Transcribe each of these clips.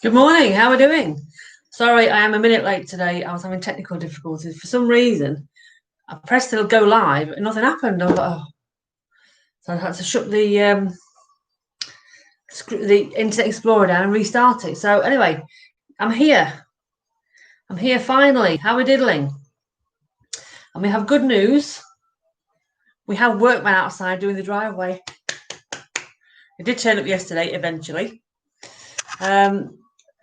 Good morning. How are we doing? Sorry, I am a minute late today. I was having technical difficulties. For some reason, I pressed it'll go live and nothing happened. I was like, oh. So I had to shut the Internet Explorer down and restart it. So anyway, I'm here. I'm here finally. How are we diddling? And we have good news. We have workmen outside doing the driveway. It did turn up yesterday, eventually.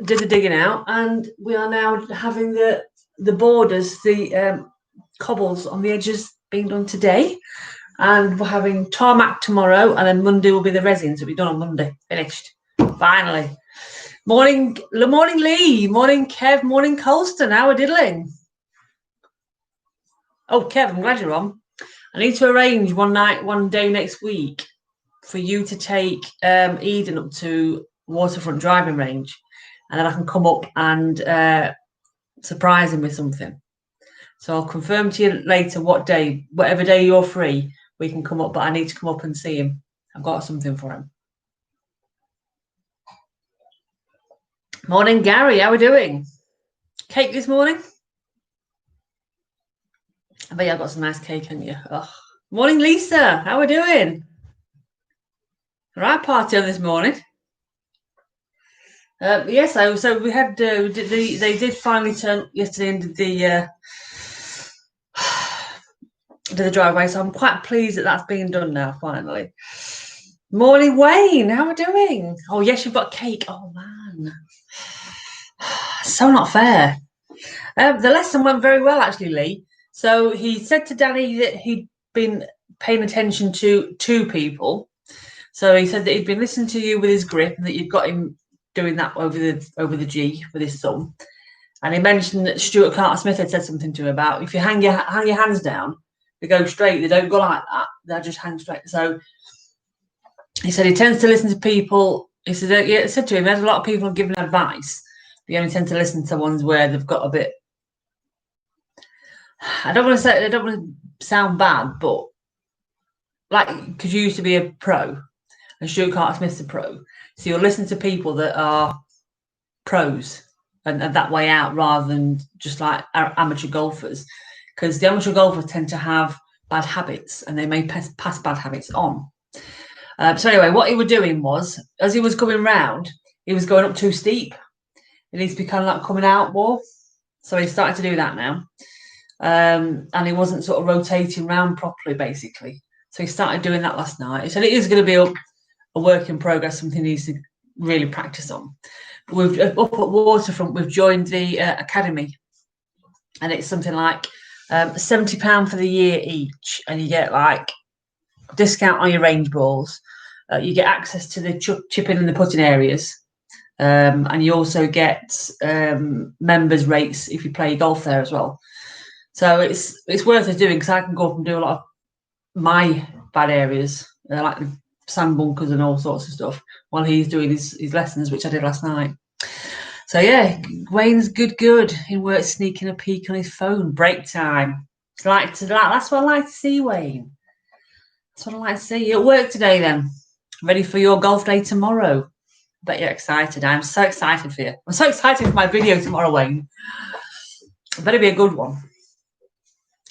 Did the digging out, and we are now having the borders, the cobbles on the edges being done today, and we're having tarmac tomorrow, and then Monday will be the resins. It'll be done on Monday, finished, finally. Morning, Lee. Morning, Kev. Morning, Colston. How are diddling? Oh, Kev, I'm glad you're on. I need to arrange one day next week for you to take Eden up to Waterfront driving range, and then I can come up and surprise him with something. So I'll confirm to you later what day, whatever day you're free, we can come up, but I need to come up and see him. I've got something for him. Morning, Gary. How are we doing? Cake this morning? I bet you I've got some nice cake, haven't you? Oh. Morning, Lisa. How are we doing? Right party on this morning. Yes, so we had they did finally turn yesterday and did the driveway, so I'm quite pleased that that's being done now finally. Morning, Wayne. How are we doing? Oh yes, you've got cake. Oh man, so not fair. The lesson went very well actually, Lee. So he said to Danny that he'd been paying attention to two people. So he said that he'd been listening to you with his grip and that you'd got him doing that over the G with his thumb. And he mentioned that Stuart Carter Smith had said something to him about if you hang your hands down, they go straight. They don't go like that. They just hang straight. So he said he tends to listen to people. He said, yeah, said to him, there's a lot of people giving advice. But you only tend to listen to ones where they've got a bit. I don't want to sound bad, but like because you used to be a pro, and Stuart Carter Smith's a pro, so you'll listen to people that are pros and that way out rather than just like amateur golfers, because the amateur golfers tend to have bad habits and they may pass bad habits on. So anyway, what he was doing was, as he was coming round, he was going up too steep. It needs to be kind of like coming out more. So he started to do that now. And he wasn't sort of rotating round properly, basically. So he started doing that last night. He said it is going to be a work in progress, something he needs to really practice on. But we've up at Waterfront, we've joined the academy, and it's something like £70 for the year each, and you get like discount on your range balls. You get access to the chipping and the putting areas, and you also get members rates if you play golf there as well. So it's worth us doing because I can go up and do a lot of my bad areas, like the sand bunkers and all sorts of stuff, while he's doing his lessons, which I did last night. So yeah, Wayne's good. He works sneaking a peek on his phone. Break time. That's what I like to see, Wayne. That's what I like to see. You at work today then? Ready for your golf day tomorrow? I bet you're excited. I'm so excited for you. I'm so excited for my video tomorrow, Wayne. It better be a good one.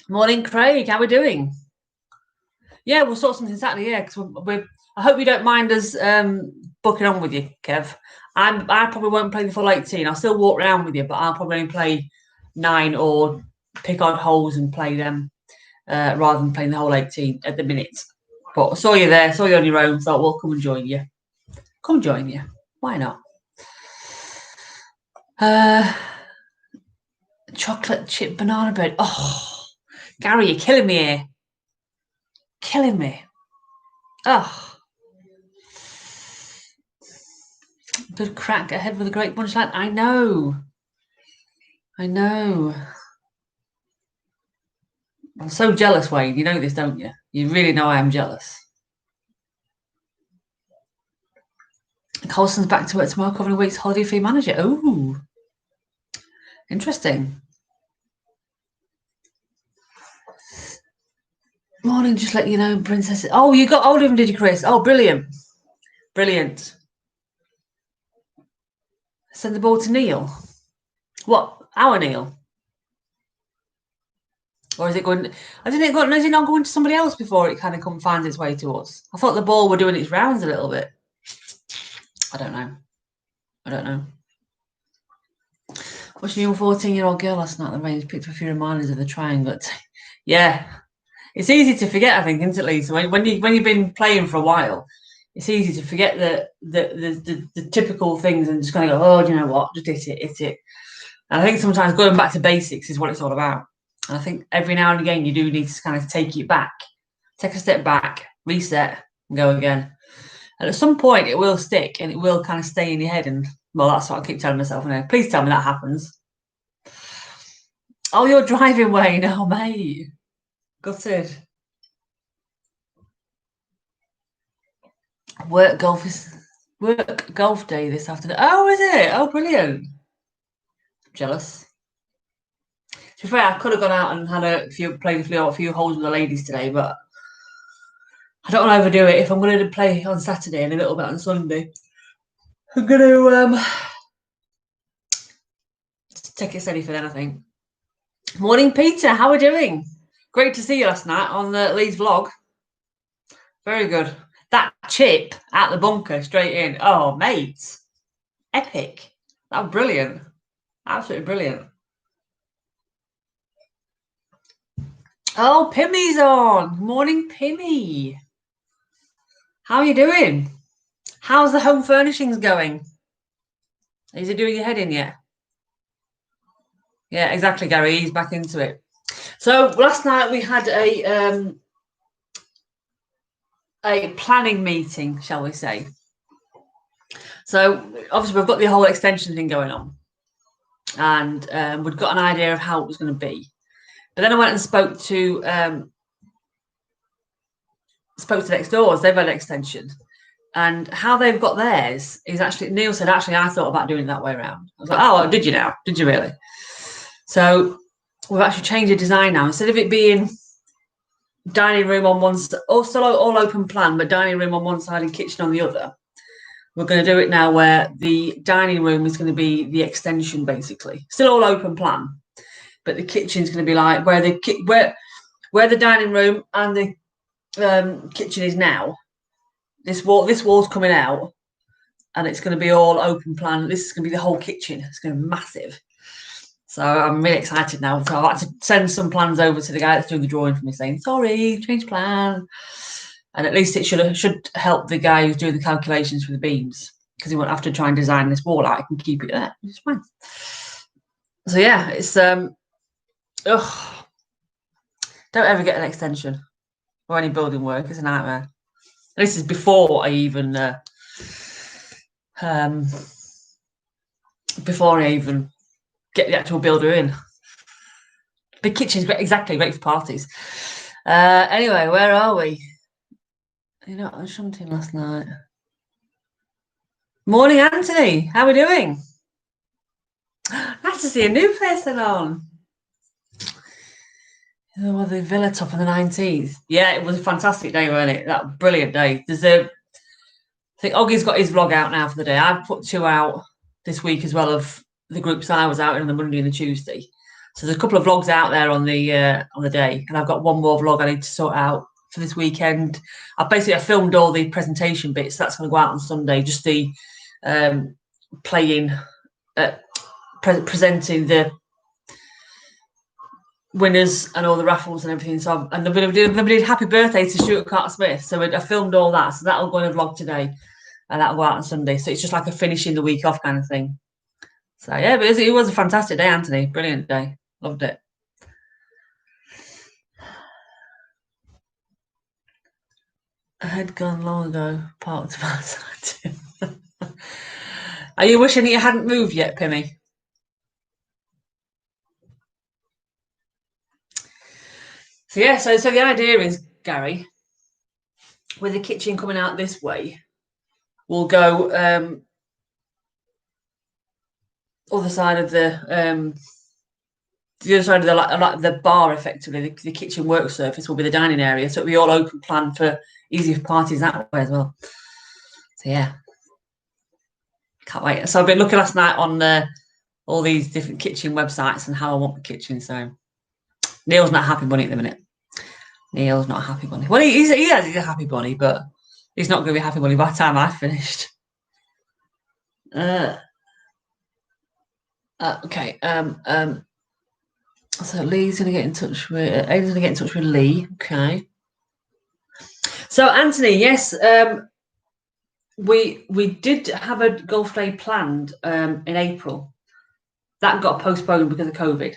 Morning, Craig. How are we doing? Yeah, we'll sort something Saturday. Yeah, because I hope you don't mind us booking on with you, Kev. I probably won't play the full 18. I'll still walk around with you, but I'll probably only play 9 or pick odd holes and play them rather than playing the whole 18 at the minute. But I saw you there, saw you on your own, thought we'll come and join you. Come join you. Why not? Chocolate chip banana bread. Oh, Gary, you're killing me here. Killing me. Oh. Good crack ahead with a great punchline. I know. I'm so jealous, Wayne. You know this, don't you? You really know I am jealous. Colson's back to work tomorrow, covering a week's holiday for your manager. Oh, interesting. Morning, just let you know, Princess. Oh, you got hold of him, did you, Chris? Oh, brilliant. Brilliant. Send the ball to Neil. What? Our Neil? Or is it going? Is it not going to somebody else before it kind of finds its way to us? I thought the ball were doing its rounds a little bit. I don't know. Watching your 14-year-old girl last night, the range picked up a few reminders of the triangle. Yeah, it's easy to forget, I think, isn't it, Lisa? When you've been playing for a while, it's easy to forget the typical things and just kind of go, oh, do you know what? Just hit it. And I think sometimes going back to basics is what it's all about. And I think every now and again you do need to kind of take it back, take a step back, reset, and go again. And at some point it will stick and it will kind of stay in your head. And well, that's what I keep telling myself now. Please tell me that happens. Oh, you're driving, Wayne. Oh, mate. Gutted. Work golf day this afternoon. Oh, is it? Oh, brilliant. Jealous. To be fair, I could have gone out and played a few holes with the ladies today, but I don't want to overdo it. If I'm going to play on Saturday and a little bit on Sunday, I'm going to take it steady for then, I think. Morning, Peter. How are we doing? Great to see you last night on Lee's vlog. Very good. That chip at the bunker straight in. Oh, mate. Epic. That was brilliant. Absolutely brilliant. Oh, Pimmy's on. Morning, Pimmy. How are you doing? How's the home furnishings going? Is it doing your head in yet? Yeah, exactly, Gary. He's back into it. So last night we had a planning meeting, shall we say. So obviously we've got the whole extension thing going on. And we'd got an idea of how it was going to be. But then I went and spoke to next doors. They've had an extension. And how they've got theirs is actually, Neil said, actually, I thought about doing it that way around. I was like, oh, did you now? Did you really? So we've actually changed the design now. Instead of it being dining room on one side, still all open plan, but dining room on one side and kitchen on the other, we're going to do it now where the dining room is going to be the extension, basically. Still all open plan, but the kitchen's going to be like where the dining room and the kitchen is now. This wall's coming out, and it's going to be all open plan. This is going to be the whole kitchen. It's going to be massive. So I'm really excited now. So I've had to send some plans over to the guy that's doing the drawing for me, saying sorry, change plan. And at least it should help the guy who's doing the calculations for the beams, because he won't have to try and design this wall out. I can keep it there. It's fine. So yeah, it's don't ever get an extension or any building work. It's a nightmare. This is before I even get the actual builder in. Big kitchen's great, exactly, great for parties. Anyway, where are we? You know, I was shunting last night. Morning, Anthony. How are we doing? Nice to see a new person on. Oh, the Villa top on the 19th. Yeah, it was a fantastic day, wasn't it? That brilliant day. I think Oggie's got his vlog out now for the day. I've put 2 out this week as well of the groups I was out in on the Monday and the Tuesday. So there's a couple of vlogs out there on the day, and I've got one more vlog I need to sort out for this weekend. I filmed all the presentation bits. So that's going to go out on Sunday. Just the presenting the winners and all the raffles and everything. So and we did happy birthday to Stuart Carter Smith. So I filmed all that. So that'll go in a vlog today, and that'll go out on Sunday. So it's just like a finishing the week off kind of thing. So yeah, but it was a fantastic day, Anthony. Brilliant day. Loved it. I had gone long ago, parked outside. Are you wishing that you hadn't moved yet, Pimmy? So yeah, so the idea is, Gary, with the kitchen coming out this way, we'll go other side of the other side of the bar, effectively. The kitchen work surface will be the dining area, so it'll be all open plan for easy parties that way as well. So yeah. Can't wait. So I've been looking last night on all these different kitchen websites and how I want the kitchen. So Neil's not a happy bunny at the minute. Neil's not a happy bunny. Well, he's a happy bunny, but he's not going to be a happy bunny by the time I've finished. Okay. So Lee's going to get in touch with. Aidan's going to get in touch with Lee. Okay. So Anthony, yes, we did have a golf day planned in April. That got postponed because of COVID.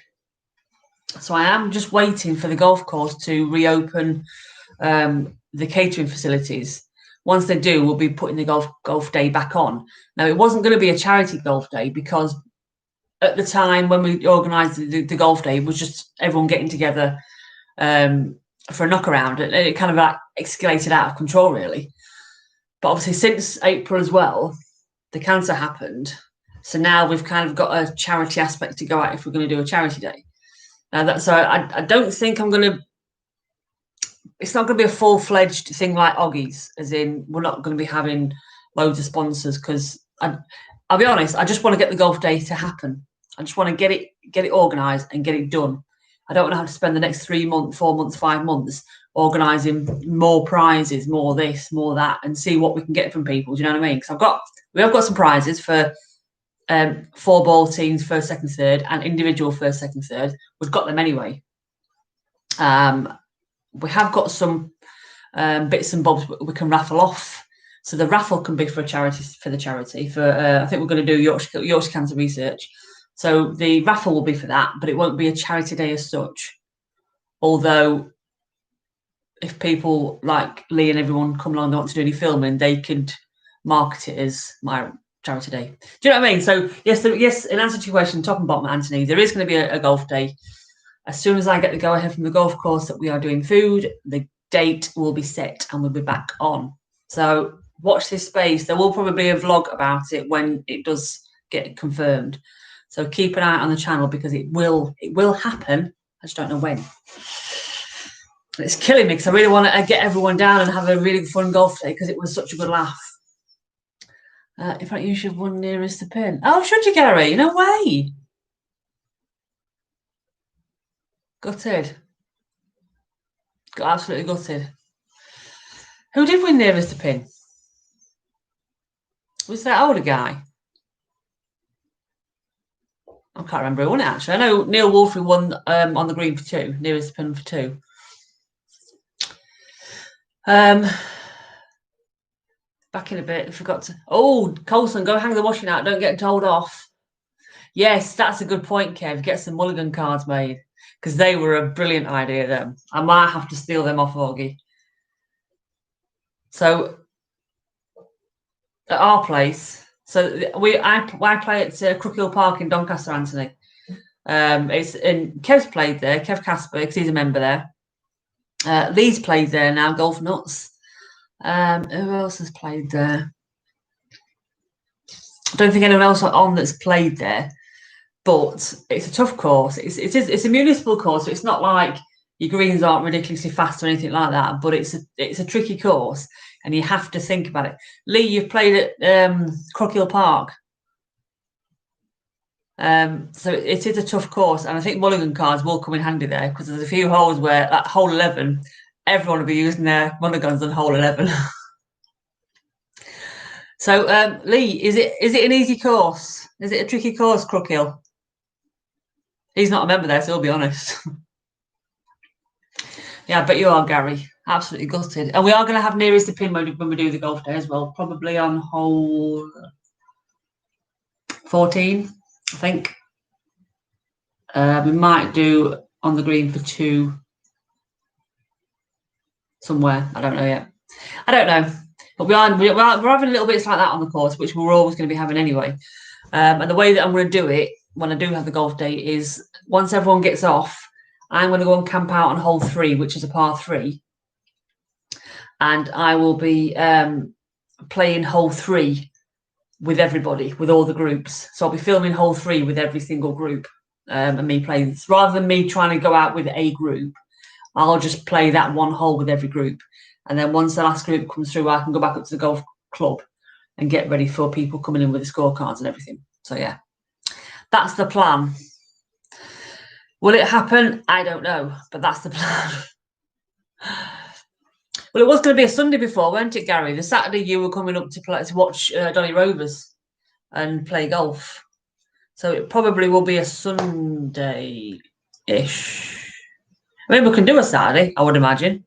So I am just waiting for the golf course to reopen the catering facilities. Once they do, we'll be putting the golf day back on. Now, it wasn't going to be a charity golf day because at the time when we organised the golf day, it was just everyone getting together for a knock around. And it kind of like escalated out of control, really. But obviously, since April as well, the cancer happened. So now we've kind of got a charity aspect to go at if we're going to do a charity day. So I don't think I'm going to. It's not going to be a full-fledged thing like Oggie's, as in we're not going to be having loads of sponsors because I'll be honest, I just want to get the golf day to happen. I just want to get it organised and get it done. I don't want to have to spend the next 3 months, 4 months, 5 months organising more prizes, more this, more that, and see what we can get from people. Do you know what I mean? Because we have got some prizes for 4 ball teams, first, second, third, and individual first, second, third. We've got them anyway. We have got some bits and bobs we can raffle off. So the raffle can be for a charity. I think we're going to do Yorkshire Cancer Research. So the raffle will be for that, but it won't be a charity day as such. Although, if people like Lee and everyone come along and want to do any filming, they could market it as my charity day. Do you know what I mean? So yes, in answer to your question, top and bottom, Anthony, there is going to be a golf day. As soon as I get the go ahead from the golf course that we are doing food, the date will be set and we'll be back on. So watch this space. There will probably be a vlog about it when it does get confirmed. So keep an eye on the channel because it will happen. I just don't know when. It's killing me because I really want to get everyone down and have a really fun golf day because it was such a good laugh. In fact, you should have won nearest the pin. Oh, should you, Gary? No way. Gutted. Got absolutely gutted. Who did win nearest the pin? Was that older guy? I can't remember who won it, actually. I know Neil Wolfrey won on the green for 2, nearest the pin for 2. Back in a bit, I forgot to. Oh, Colson, go hang the washing out. Don't get told off. Yes, that's a good point, Kev. Get some mulligan cards made because they were a brilliant idea. Them, I might have to steal them off Augie. So at our place, so I play at Crook Hill Park in Doncaster, Anthony. Kev's played there. Kev Casper, because he's a member there. Lee's played there now. Golf Nuts. Who else has played there? I don't think anyone else on that's played there, but it's a tough course. It's a municipal course, so it's not like your greens aren't ridiculously fast or anything like that. But it's a tricky course, and you have to think about it. Lee, you've played at Crook Hill Park, so it is a tough course, and I think mulligan cards will come in handy there because there's a few holes where at hole 11. Everyone will be using their mulligans on hole 11. So, Lee, is it an easy course? Is it a tricky course, Crook Hill? He's not a member there, so he'll be honest. Yeah, but you are, Gary. Absolutely gutted. And we are going to have nearest the pin when we do the golf day as well, probably on hole 14, I think. We might do on the green for 2. Somewhere, I don't know yet. I don't know, but we're having little bits like that on the course, which we're always going to be having anyway. And the way that I'm going to do it when I do have the golf day is once everyone gets off, I'm going to go and camp out on hole 3, which is a par 3, and I will be playing hole 3 with everybody, with all the groups. So I'll be filming hole 3 with every single group, and me playing rather than me trying to go out with a group. I'll just play that one hole with every group. And then once the last group comes through, I can go back up to the golf club and get ready for people coming in with the scorecards and everything. So yeah, that's the plan. Will it happen? I don't know, but that's the plan. Well, it was going to be a Sunday before, weren't it, Gary? The Saturday you were coming up to watch Donny Rovers and play golf. So it probably will be a Sunday-ish. I mean, we can do a Saturday, I would imagine.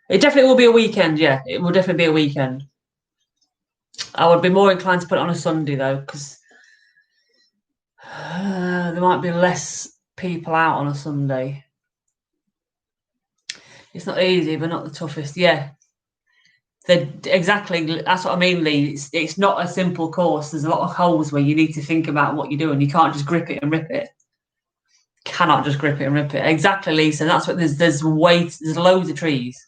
It definitely will be a weekend, yeah. It will definitely be a weekend. I would be more inclined to put it on a Sunday, though, because there might be less people out on a Sunday. It's not easy, but not the toughest. Yeah. Exactly. That's what I mean, Lee. It's not a simple course. There's a lot of holes where you need to think about what you're doing. You can't just grip it and rip it. Cannot just grip it and rip it. Exactly, Lisa. That's what there's loads of trees.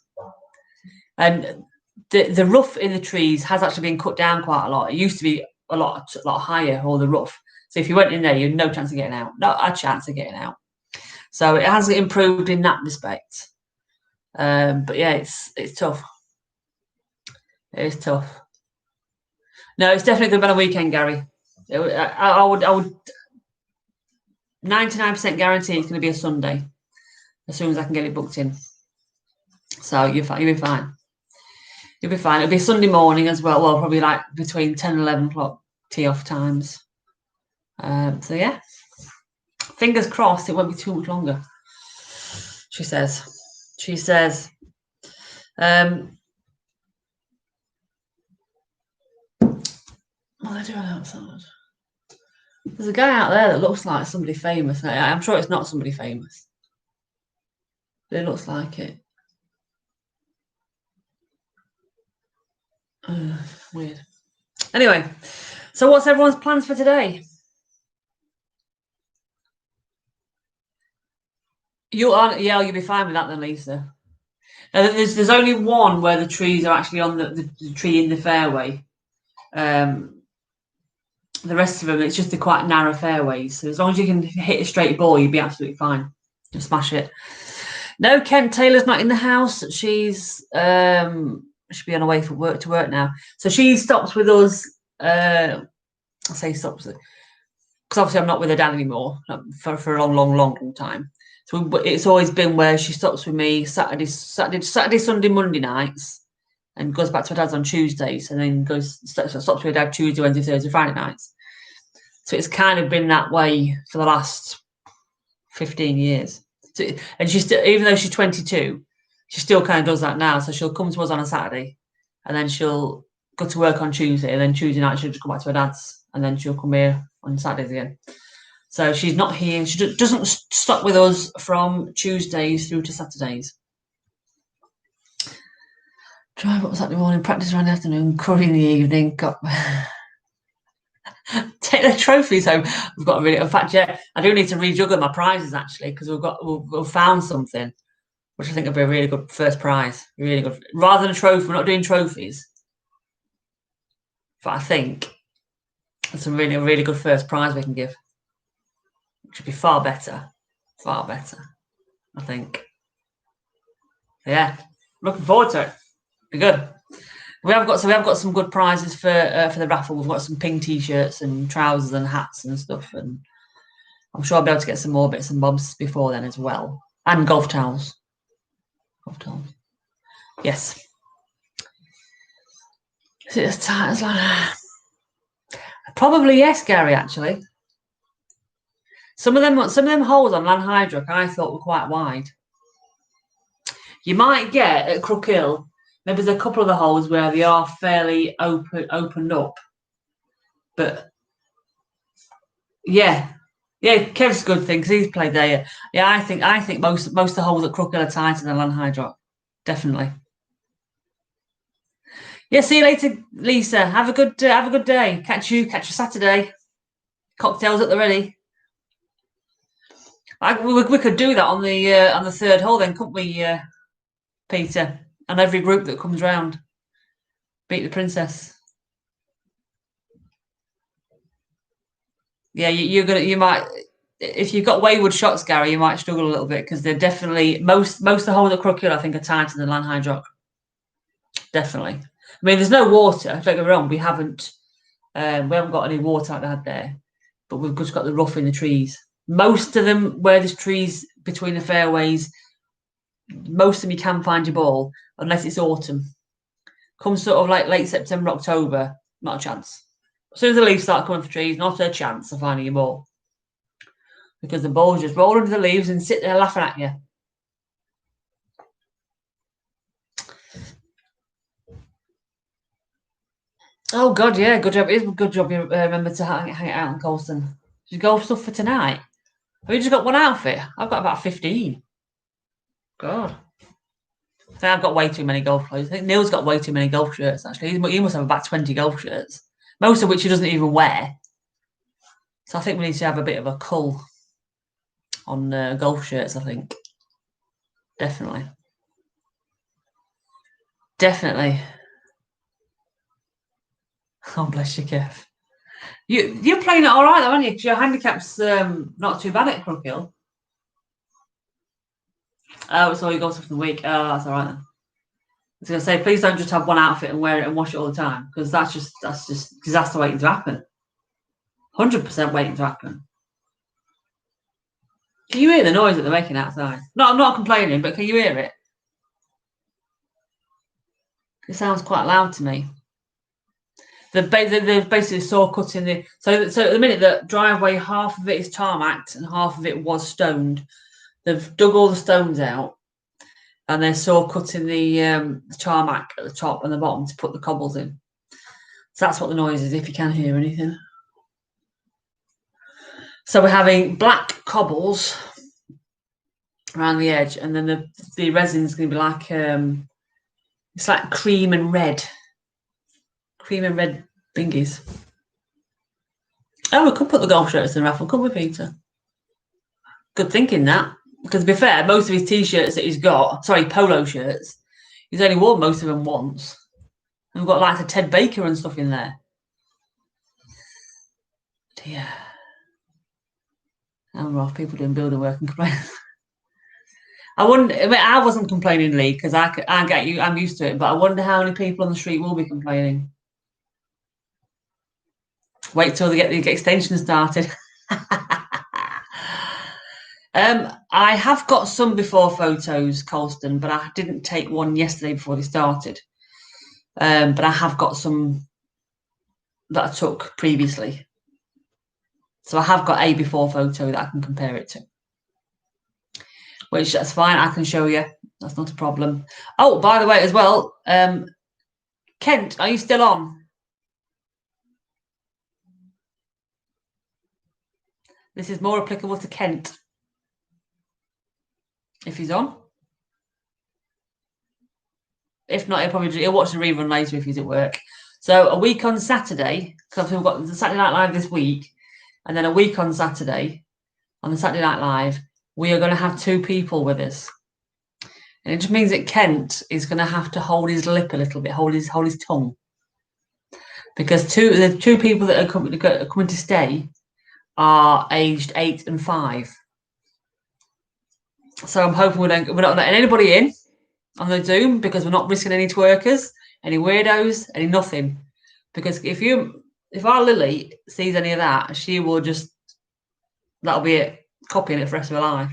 And the rough in the trees has actually been cut down quite a lot. It used to be a lot higher, all the rough. So if you went in there, you had no chance of getting out. Not a chance of getting out. So it has improved in that respect. But yeah, it's tough. It is tough. No, it's definitely going to be on a weekend, Gary. I would 99% guarantee it's going to be a Sunday as soon as I can get it booked in. So you'll be fine. You'll be fine. It'll be Sunday morning as well. Well, probably like between 10 and 11 o'clock tee-off times. So yeah, fingers crossed it won't be too much longer. She says. What are they doing outside? There's a guy out there that looks like somebody famous. I'm sure it's not somebody famous. But it looks like it. Weird. Anyway, so what's everyone's plans for today? You'll be fine with that then, Lisa. Now, there's only one where the trees are actually on the tree in the fairway. The rest of them, it's just a quite narrow fairways. So as long as you can hit a straight ball, you'll be absolutely fine. Just smash it. No, Kent Taylor's not in the house. She's should be on her way to work now. So she stops with us. I say stops because obviously I'm not with her dad anymore for a long time. So it's always been where she stops with me Saturday, Sunday, Monday nights, and goes back to her dad's on Tuesdays, and then stops with her dad Tuesday, Wednesday, Thursday, Friday nights. So it's kind of been that way for the last 15 years. So, and she's still, even though she's 22, she still kind of does that now. So she'll come to us on a Saturday, and then she'll go to work on Tuesday, and then Tuesday night she'll just come back to her dad's, and then she'll come here on Saturdays again. So she's not here. She doesn't stop with us from Tuesdays through to Saturdays. Drive up Saturday morning, practice around the afternoon, curry in the evening. Take the trophies home. We've got in fact, yeah, I do need to rejuggle my prizes actually, because we've found something which I think would be a really good first prize. Really good. Rather than a trophy, we're not doing trophies. But I think it's a really good first prize we can give. Which would be far better. I think. Yeah. Looking forward to it. Be good. We have got some good prizes for the raffle. We've got some pink t-shirts and trousers and hats and stuff, and I'm sure I'll be able to get some more bits and bobs before then as well. And golf towels. Yes. Is it as tight as that? Probably yes, Gary, actually. Some of them holes on Lanhydrock I thought were quite wide. You might get at Crook Hill, maybe there's a couple of the holes where they are fairly opened up. But yeah, Kev's a good thing because he's played there. Yeah, I think most of the holes at Crook Hill are tighter than Lanhydrock. Definitely. Yeah, see you later, Lisa. Have a good day. Catch you Saturday. Cocktails at the ready. We could do that on the third hole then, couldn't we, Peter? And every group that comes round, beat the princess. Yeah, you might, if you've got wayward shots, Gary, you might struggle a little bit because they're definitely most of the holes at Crook Hill I think are tighter than Lanhydrock. Definitely. mean, there's no water. Don't get me wrong. We haven't got any water out there, but we've just got the rough in the trees. Most of them, where there's trees between the fairways, most of them you can find your ball, unless it's autumn. Come sort of like late September, October, not a chance. As soon as the leaves start coming for trees, not a chance of finding your ball. Because the balls just roll under the leaves and sit there laughing at you. Oh, God, yeah, good job. It is a good job you remember to hang it out in Colston. Did you golf stuff for tonight? Have you just got one outfit? I've got about 15. God. I think I've got way too many golf clothes. I think Neil's got way too many golf shirts, actually. He must have about 20 golf shirts, most of which he doesn't even wear. So I think we need to have a bit of a cull on golf shirts, I think. Definitely. Definitely. Oh, bless you, Kev. You're playing it all right, though, aren't you? Because your handicap's not too bad at Crookhill. Oh, it's all your golf stuff for the week. Oh, that's all right then. I was going to say, please don't just have one outfit and wear it and wash it all the time, because that's just disaster waiting to happen. 100% waiting to happen. Can you hear the noise that they're making outside? No, I'm not complaining, but can you hear it? It sounds quite loud to me. They're basically saw cutting the so at the minute the driveway, half of it is tarmacked and half of it was stoned. They've dug all the stones out and they're saw cutting the tarmac at the top and the bottom to put the cobbles in. So that's what the noise is, if you can hear anything. So we're having black cobbles around the edge, and then the resin's going to be like it's like cream and red bingies. Oh, we could put the golf shirts in the raffle, couldn't we, Peter? Good thinking, that. Because to be fair, most of his t-shirts that he's got, polo shirts, he's only worn most of them once. And we've got like the Ted Baker and stuff in there. Dear. I'm rough. People doing building work and complaining. I wasn't complaining, Lee, because I get you. I'm used to it. But I wonder how many people on the street will be complaining. Wait till they get the extension started. I have got some before photos, Colston, but I didn't take one yesterday before they started. But I have got some that I took previously. So I have got a before photo that I can compare it to. Which, that's fine, I can show you. That's not a problem. Oh, by the way, as well, Kent, are you still on? This is more applicable to Kent. If he's on. If not, he'll watch the rerun later if he's at work. So a week on Saturday, because we've got the Saturday Night Live this week, and then a week on Saturday, on the Saturday Night Live, we are going to have 2 people with us. And it just means that Kent is going to have to hold his lip a little bit, hold his tongue. Because the 2 people that are coming to stay are aged 8 and 5. So I'm hoping we're not letting anybody in on the Zoom, because we're not risking any twerkers, any weirdos, any nothing. Because if our Lily sees any of that, she will that'll be it, copying it for the rest of her life.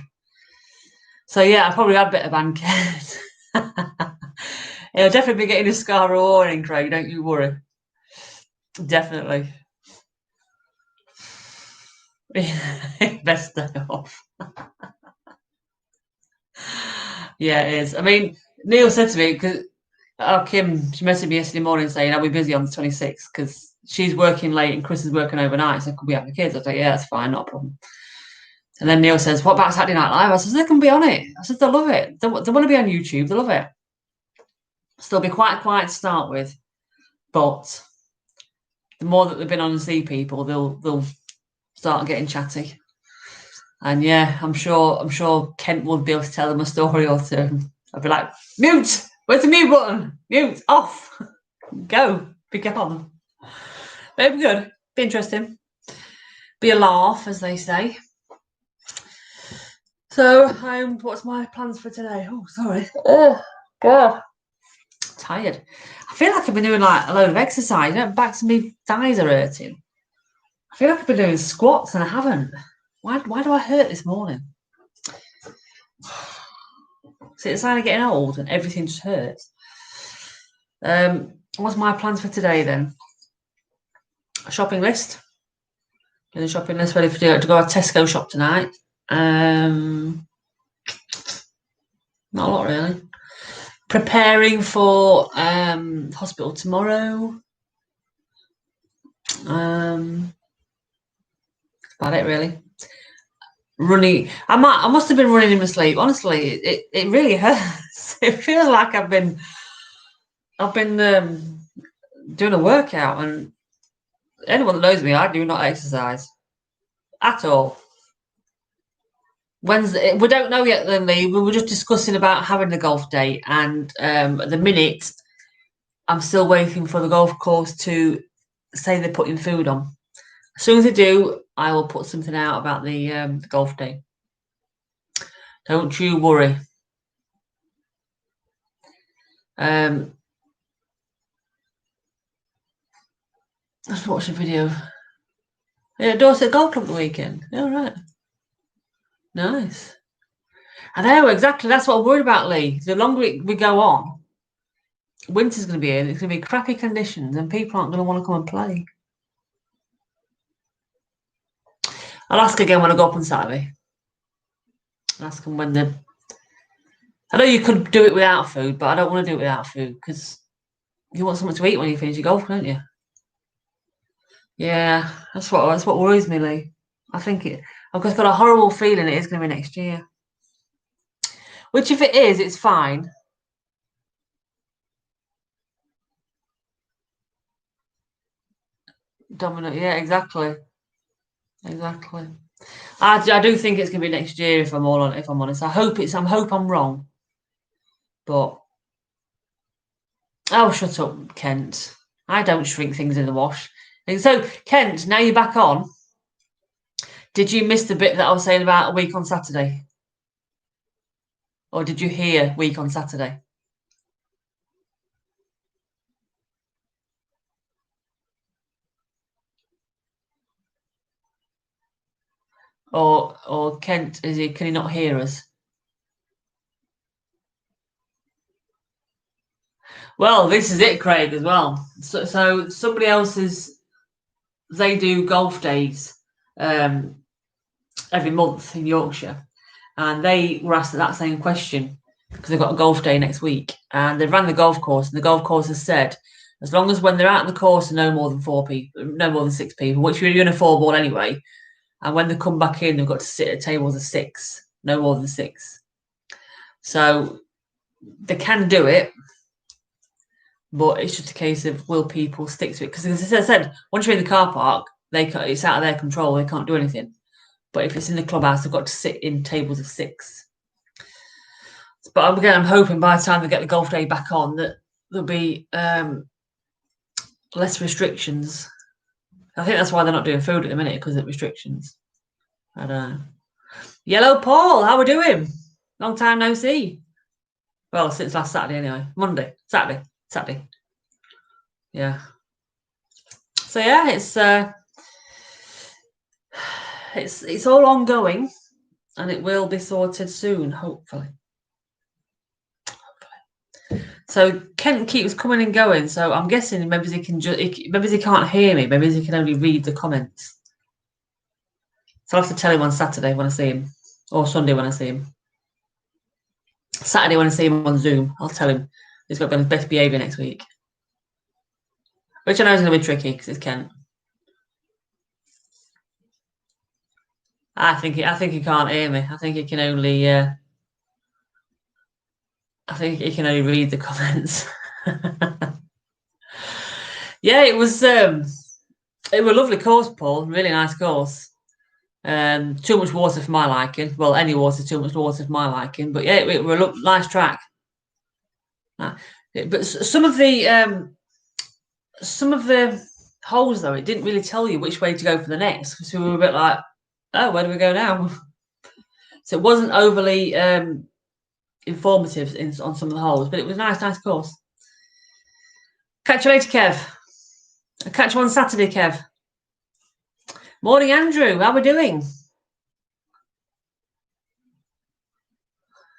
So yeah, I probably had a bit of banquet. He'll definitely be getting a scar or warning, Craig, don't you worry. Definitely. Best day off. Yeah, it is. I mean, Neil said to me, because Kim, she messaged me yesterday morning saying, "Are we busy on the 26th?" Because she's working late and Chris is working overnight. So could we have the kids? I was like, yeah, that's fine, not a problem. And then Neil says, "What about Saturday Night Live?" I said, "They can be on it." I said, "They'll love it. They want to be on YouTube. They love it." So they'll be quite quiet to start with, but the more that they've been on and see people, they'll start getting chatty. And yeah, I'm sure Kent would be able to tell them a story or two. I'd be like, "Mute! Where's the mute button? Mute! Off! Go! Be gone." But it'd be good. Be interesting. Be a laugh, as they say. So, what's my plans for today? Oh, sorry. Oh, God. Tired. feel like I've been doing like a load of exercise. You know, backs and my thighs are hurting. I feel like I've been doing squats and I haven't. Why do I hurt this morning? See, it's like getting old and everything just hurts. What's my plans for today then? A shopping list. Getting a shopping list ready to go to a Tesco shop tonight. Not a lot really. Preparing for hospital tomorrow. That's about it really. Running. I must have been running in my sleep. Honestly, it really hurts. It feels like I've been doing a workout, and anyone that knows me, I do not exercise at all. Wednesday, we don't know yet, then Lee. We were just discussing about having the golf day, and at the minute, I'm still waiting for the golf course to say they're putting food on. As soon as they do, I will put something out about the golf day. Don't you worry. Let's watch the video. Yeah, Dorset Golf Club the weekend. All right. Nice. I know, exactly. That's what I'm worried about, Lee. The longer we go on, winter's going to be in. It's going to be crappy conditions, and people aren't going to want to come and play. I'll ask again when I go up on Saturday. I'll ask them when the. I know you could do it without food, but I don't want to do it without food because you want something to eat when you finish your golf, don't you? Yeah, that's what worries me, Lee. I think I've got a horrible feeling it is going to be next year. Which, if it is, it's fine. Dominant, yeah, exactly. Exactly. I do think it's going to be next year if I'm honest. I hope I'm wrong. But oh, shut up, Kent. I don't shrink things in the wash. And so, Kent, now you're back on. Did you miss the bit that I was saying about a week on Saturday? Or did you hear week on Saturday? Or Kent, can he not hear us? Well, this is it, Craig, as well. So somebody else's, they do golf days every month in Yorkshire, and they were asked that same question because they've got a golf day next week, and they ran the golf course, and the golf course has said as long as when they're out in the course, no more than 4 people, no more than 6 people, which you're in a 4-ball anyway, and when they come back in, they've got to sit at tables of 6, no more than 6. So they can do it, but it's just a case of will people stick to it? Because as I said, once you're in the car park, it's out of their control. They can't do anything. But if it's in the clubhouse, they've got to sit in tables of 6. But again, I'm hoping by the time they get the golf day back on that there'll be less restrictions. I think that's why they're not doing food at the minute, because of restrictions. I don't know. Yellow Paul, how we doing? Long time no see. Well, since last Saturday anyway. Saturday. Yeah. So yeah, it's all ongoing, and it will be sorted soon, hopefully. So Kent keeps coming and going. So I'm guessing maybe he can't hear me. Maybe he can only read the comments. So I'll have to tell him on Saturday when I see him, or Sunday when I see him. Saturday when I see him on Zoom, I'll tell him he's got to be on his best behaviour next week. Which I know is going to be tricky because it's Kent. I think he can't hear me. I think he can only read the comments. Yeah, it was a lovely course, Paul. Really nice course. Too much water for my liking. Well, any water, too much water for my liking. But yeah, it was a nice track. But some of the holes, though, it didn't really tell you which way to go for the next, because we were a bit like, oh, where do we go now? So it wasn't overly informative on some of the holes, but it was a nice course. Catch you later, Kev. I'll catch you on Saturday, Kev. Morning, Andrew. How are we doing?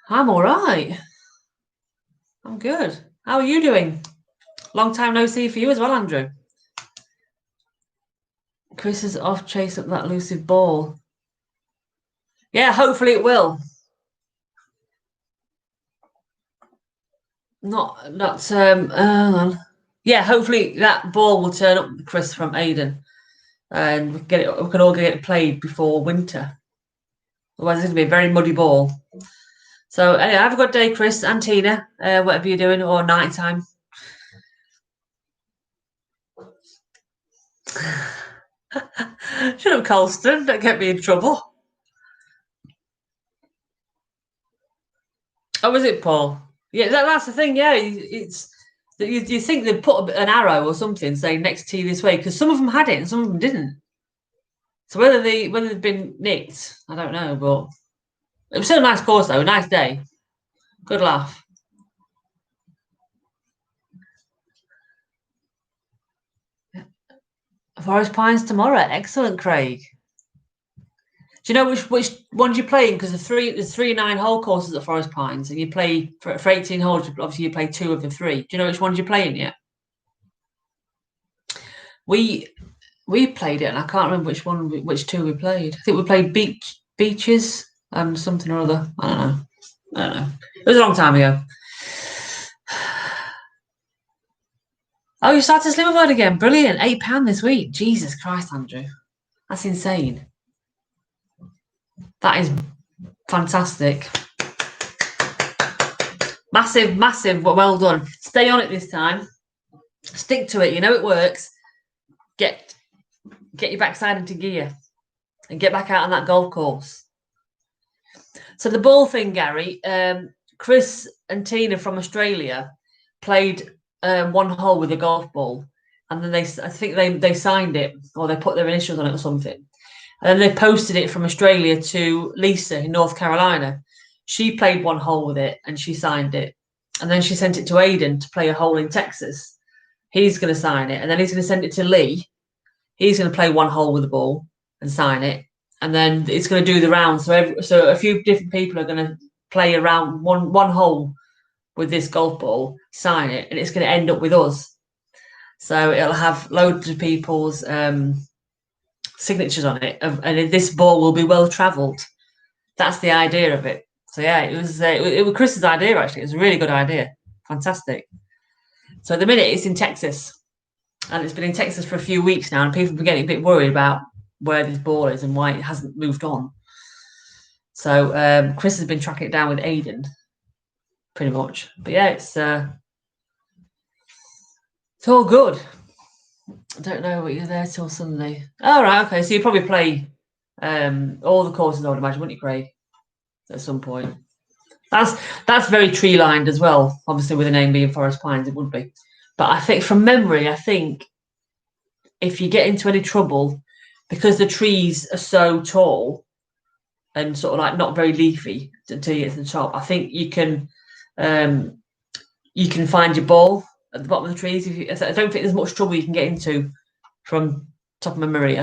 I'm all right. I'm good. How are you doing? Long time no see for you as well, Andrew. Chris is off chase up that elusive ball. Yeah, hopefully it will. Yeah, hopefully that ball will turn up, Chris, from Aiden, and we can all get it played before winter. Otherwise, it's going to be a very muddy ball. So anyway, have a good day, Chris and Tina, whatever you're doing, or night time. Shut up, Colston. Don't get me in trouble. Oh, was it Paul? Yeah, that's the thing. Yeah, it's you think they'd put an arrow or something saying next tee this way, because some of them had it and some of them didn't. So whether they've been nicked, I don't know. But it was still a nice course though, a nice day, good laugh. Forest Pines tomorrow. Excellent, Craig. Do you know which ones you're playing? Because there's 3 9-hole courses at Forest Pines, and you play for 18 holes. Obviously, you play 2 of the 3. Do you know which ones you're playing yet? We played it, and I can't remember which 2 we played. I think we played beaches and something or other. I don't know. It was a long time ago. Oh, you started Sliverboard again. Brilliant. £8 this week. Jesus Christ, Andrew. That's insane. That is fantastic. Massive, but well done. Stay on it this time. Stick to it. You know it works. Get your backside into gear and get back out on that golf course. So the ball thing, Gary, Chris and Tina from Australia played 1 hole with a golf ball, and then I think they signed it, or they put their initials on it or something. And then they posted it from Australia to Lisa in North Carolina. She played 1 hole with it and she signed it. And then she sent it to Aiden to play a hole in Texas. He's going to sign it. And then he's going to send it to Lee. He's going to play 1 hole with the ball and sign it. And then it's going to do the round. So a few different people are going to play around one hole with this golf ball, sign it, and it's going to end up with us. So it'll have loads of people's signatures on it, and this ball will be well travelled. That's the idea of it. So yeah, it was Chris's idea actually. It was a really good idea, fantastic. So at the minute it's in Texas, and it's been in Texas for a few weeks now, and people have been getting a bit worried about where this ball is and why it hasn't moved on. So Chris has been tracking it down with Aiden, pretty much. But yeah, it's all good. I don't know what you're there till Sunday. Oh, right, okay. So you probably play all the courses, I would imagine, wouldn't you, Craig? At some point. That's very tree lined as well. Obviously, with the name being Forest Pines, it would be. But I think from memory, if you get into any trouble, because the trees are so tall and sort of like not very leafy until you get to the top, I think you can find your ball at the bottom of the trees. I don't think there's much trouble you can get into from top of memory.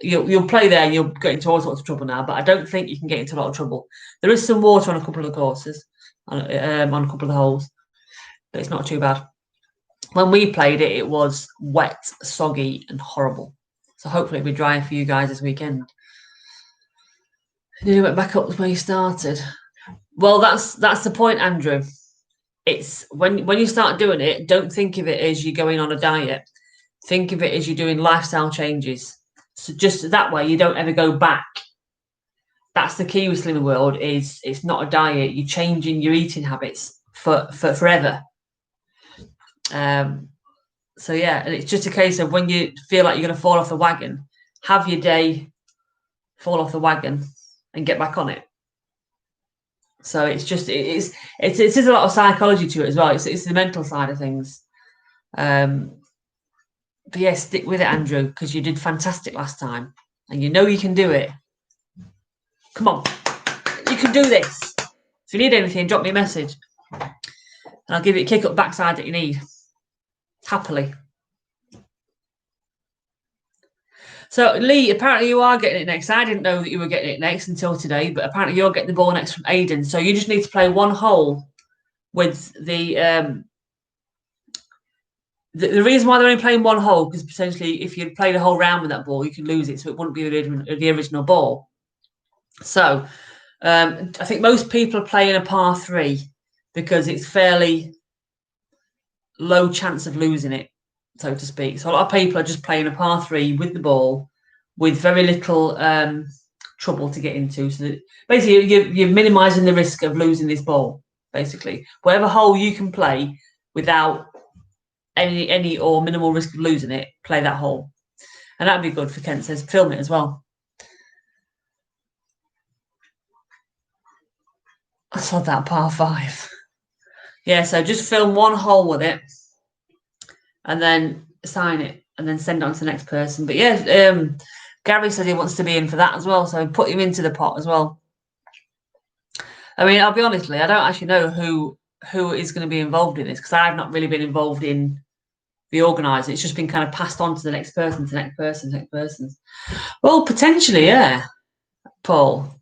You'll play there and you'll get into all sorts of trouble now, but I don't think you can get into a lot of trouble. There is some water on a couple of the courses, on a couple of the holes, but it's not too bad. When we played it, it was wet, soggy, and horrible. So hopefully it'll be dry for you guys this weekend. You went back up where you started. Well, that's the point, Andrew. It's when you start doing it, don't think of it as you're going on a diet. Think of it as you're doing lifestyle changes. So just that way, you don't ever go back. That's the key with Slimming World. Is it's not a diet. You're changing your eating habits for forever. So yeah, and it's just a case of when you feel like you're going to fall off the wagon, have your day, fall off the wagon, and get back on it. So it's a lot of psychology to it as well. It's the mental side of things. But yeah, stick with it, Andrew, because you did fantastic last time, and you know you can do it. Come on, you can do this. If you need anything, drop me a message, and I'll give you a kick up backside that you need. happily. So, Lee, apparently you are getting it next. I didn't know that you were getting it next until today, but apparently you're getting the ball next from Aidan. So you just need to play one hole with the reason why they're only playing one hole, because potentially if you played a whole round with that ball, you could lose it, so it wouldn't be the original ball. So I think most people are playing a par 3 because it's fairly low chance of losing it, so to speak. So a lot of people are just playing a par 3 with the ball with very little trouble to get into. So that basically you're minimising the risk of losing this ball, basically. Whatever hole you can play without any or minimal risk of losing it, play that hole. And that'd be good for Kent says, film it as well. I saw that par 5. Yeah, so just film one hole with it and then sign it and then send it on to the next person. But yeah, Gary said he wants to be in for that as well, so put him into the pot as well. I mean, I'll be honest, Lee, I don't actually know who is going to be involved in this, because I've not really been involved in the organising. It's just been kind of passed on to the next person, to the next person, to the next person. Well, potentially, yeah, Paul.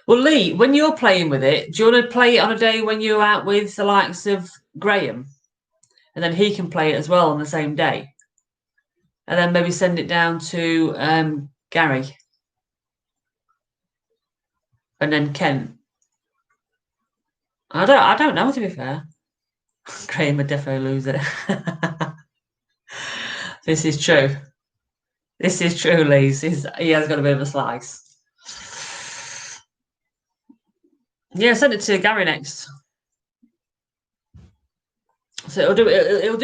Well, Lee, when you're playing with it, do you want to play it on a day when you're out with the likes of Graham? And then he can play it as well on the same day. And then maybe send it down to Gary. And then Kent. I don't know, to be fair. Graham would definitely lose it. This is true. This is true, Lee. He has got a bit of a slice. Yeah, send it to Gary next. So it'll do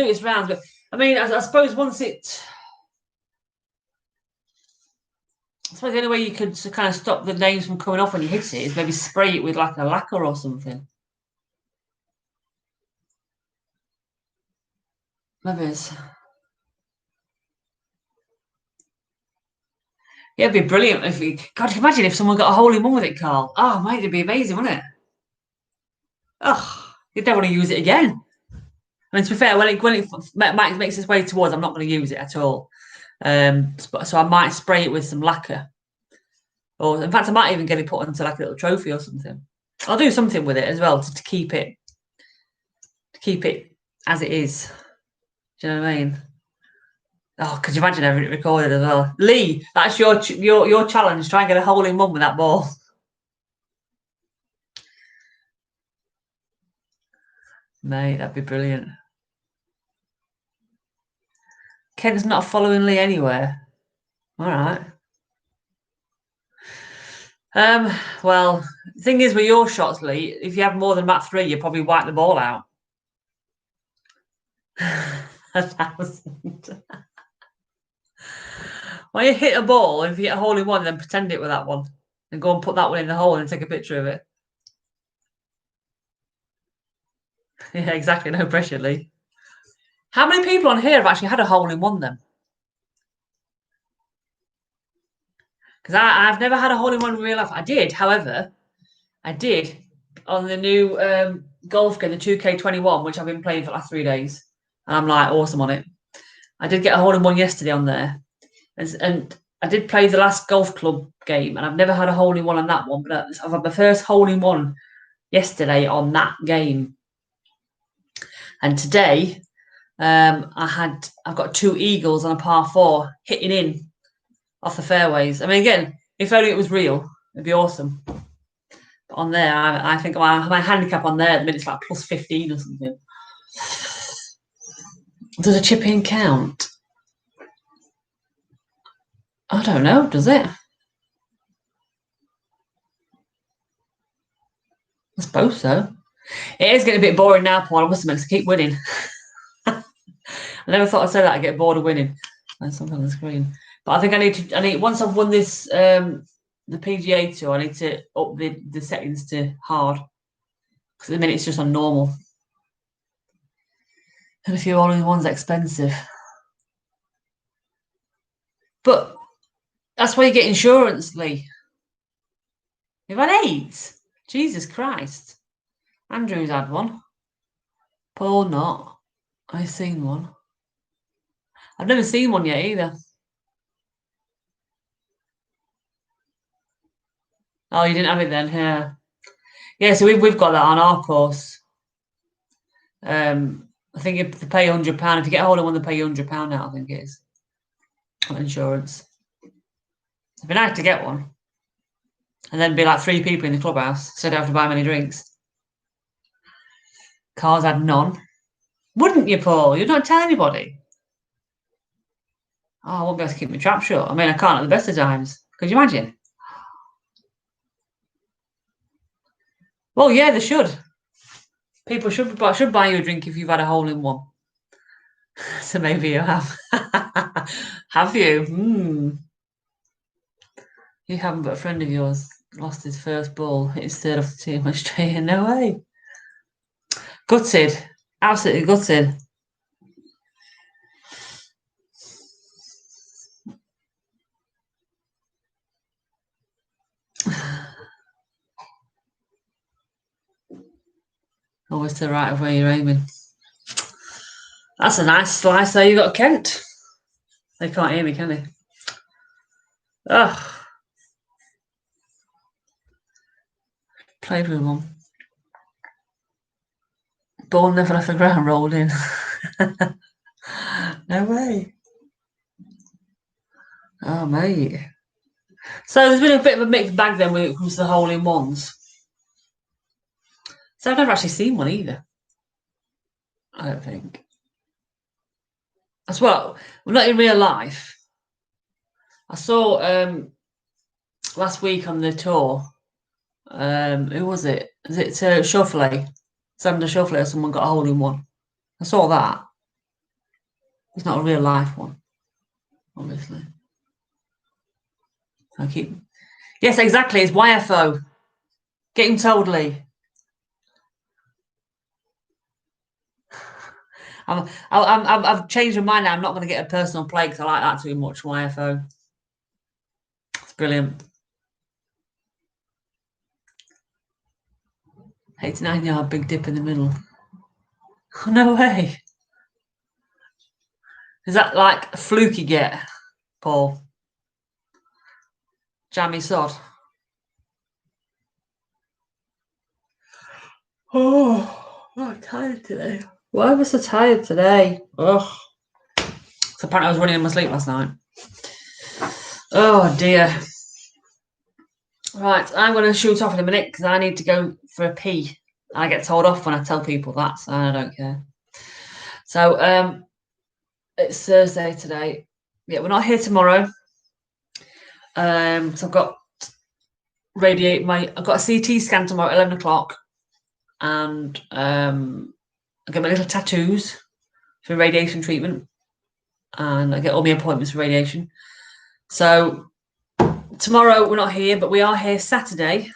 its rounds. But I mean, I suppose once it, I suppose the only way you could kind of stop the names from coming off when you hit it is maybe spray it with like a lacquer or something. Maybe it's. Yeah, it'd be brilliant if we. God, imagine if someone got a hole in one with it, Carl. Oh, mate, it'd be amazing, wouldn't it? Oh, you'd never want to use it again. I mean, to be fair, when it makes its way towards, I'm not going to use it at all. So I might spray it with some lacquer, or in fact, I might even get it put onto like a little trophy or something. I'll do something with it as well to keep it as it is. Do you know what I mean? Oh, could you imagine having it recorded as well? Lee, that's your challenge. Try and get a hole in one with that ball. Mate, that'd be brilliant. Ken's not following Lee anywhere. All right. Well, the thing is with your shots, Lee, if you have more than about 3, you probably wipe the ball out. 1,000. When you hit a ball, if you get a hole in one, then pretend it with that one. And go and put that one in the hole and take a picture of it. Yeah, exactly. No pressure, Lee. How many people on here have actually had a hole in one then? Because I've never had a hole in one in real life. I did, however, on the new golf game, the 2K21, which I've been playing for the last 3 days. And I'm like awesome on it. I did get a hole in one yesterday on there. And I did play the last golf club game, and I've never had a hole in one on that one. But I've had my first hole in one yesterday on that game. And today, I've got 2 eagles on a par 4 hitting in off the fairways. I mean, again, if only it was real, it'd be awesome. But on there, I think my handicap on there at the minute is like plus 15 or something. Does a chip in count? I don't know, does it? I suppose so. It is getting a bit boring now, Paul. I must admit, to keep winning. I never thought I'd say that. I get bored of winning. There's something on the screen. But I think I need once I've won this the PGA Tour, I need to up the settings to hard. Because at the minute it's just on normal. And if you're all in one's expensive. But that's why you get insurance, Lee. You've had 8? Jesus Christ. Andrew's had one. Paul not. I've seen one. I've never seen one yet either. Oh, you didn't have it then? Yeah. Yeah, so we've got that on our course. I think if they pay £100, if you get a hold of one, they pay you £100 now, I think it is. On insurance. It'd be nice to get one. And then be like 3 people in the clubhouse, so I don't have to buy many drinks. Cars had none. Wouldn't you, Paul? You'd not tell anybody. Oh, I won't be able to keep my trap shut. I mean, I can't at the best of times. Could you imagine? Well, yeah, they should. People should buy you a drink if you've had a hole in one. So maybe you have. Have you? You haven't, but a friend of yours lost his first ball, hit his third off the tee, went straight in. No way. Gutted. Absolutely gutted. Always to the right of where you're aiming. That's a nice slice there you got, Kent. They can't hear me, can they? Ugh. Played with one. Ball never left the ground, rolled in. No way. Oh, mate. So there's been a bit of a mixed bag then when it comes to the hole-in-ones. So I've never actually seen one either. I don't think. As well, not in real life. I saw last week on the tour. Who was it? Is it Shuffley? Sander Shuffley or someone got a hole in one. I saw that. It's not a real life one, obviously. I keep. Yes, exactly. It's YFO. Getting totally. I've changed my mind now. I'm not going to get a personal play because I like that too much. YFO. It's brilliant. 89-yard big dip in the middle. Oh, no way. Is that like a fluky get, Paul? Jammy sod. Oh, I'm tired today. Why was I so tired today? Ugh. So apparently I was running in my sleep last night. Oh dear. Right, I'm going to shoot off in a minute because I need to go for a pee. I get told off when I tell people that, so I don't care. So it's Thursday today. Yeah, we're not here tomorrow. So I've got I've got a CT scan tomorrow at 11 o'clock, and I get my little tattoos for radiation treatment, and I get all my appointments for radiation. So tomorrow we're not here, but we are here Saturday.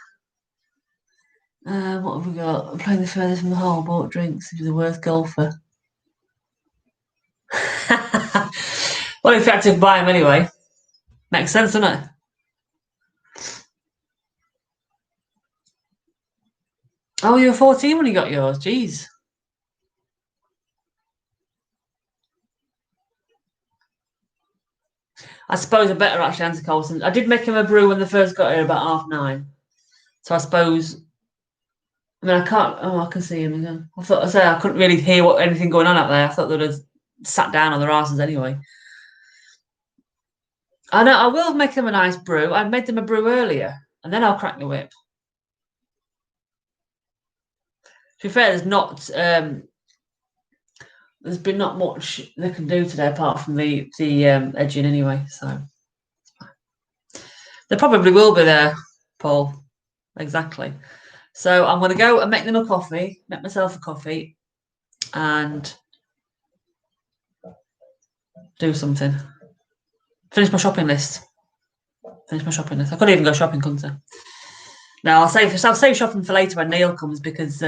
What have we got? I'm playing the furthest from the hole, bought drinks, if you're the worst golfer. Well, if you had to buy them anyway. Makes sense, doesn't it? Oh, you were 14 when you got yours. Jeez. I suppose I better actually answer Colson. I did make him a brew when they first got here about 9:30. So I suppose. I mean, I can't. Oh, I can see him again. I couldn't really hear anything going on out there. I thought they'd have sat down on their asses anyway. I know. I will make them a nice brew. I made them a brew earlier, and then I'll crack the whip. To be fair, there's been not much they can do today apart from the edging anyway. So they probably will be there, Paul. Exactly. So I'm going to go and make them a coffee, make myself a coffee, and do something. Finish my shopping list. I could even go shopping, couldn't I? No, I'll save shopping for later when Neil comes because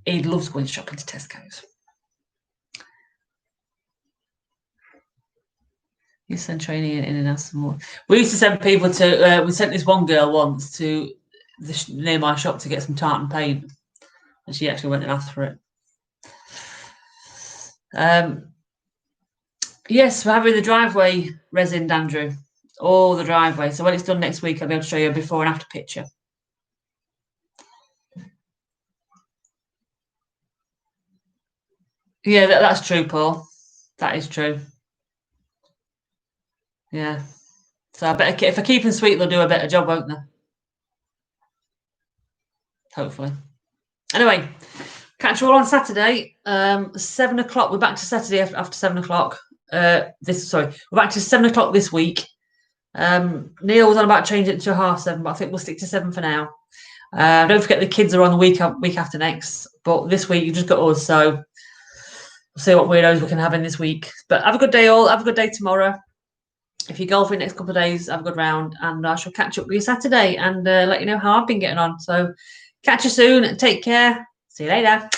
he loves going shopping to Tesco's. You send training in and ask some more. We used to send people to. We sent this one girl once to near my shop to get some tartan paint, and she actually went and asked for it. Yes, we're having the driveway resin, Andrew. All the driveway. So when it's done next week, I'll be able to show you a before and after picture. Yeah, that's true, Paul. That is true. Yeah. So I bet if I keep them sweet, they'll do a better job, won't they? Hopefully. Anyway, catch you all on Saturday. 7 o'clock. We're back to Saturday after 7 o'clock. We're back to 7 o'clock this week. Neil was on about changing it to 7:30, but I think we'll stick to 7 for now. Don't forget the kids are on the week after next, but this week you just got us, so we'll see what weirdos we can have in this week. But have a good day all. Have a good day tomorrow. If you golf in the next couple of days, have a good round, and I shall catch up with you Saturday and let you know how I've been getting on. So catch you soon. Take care. See you later.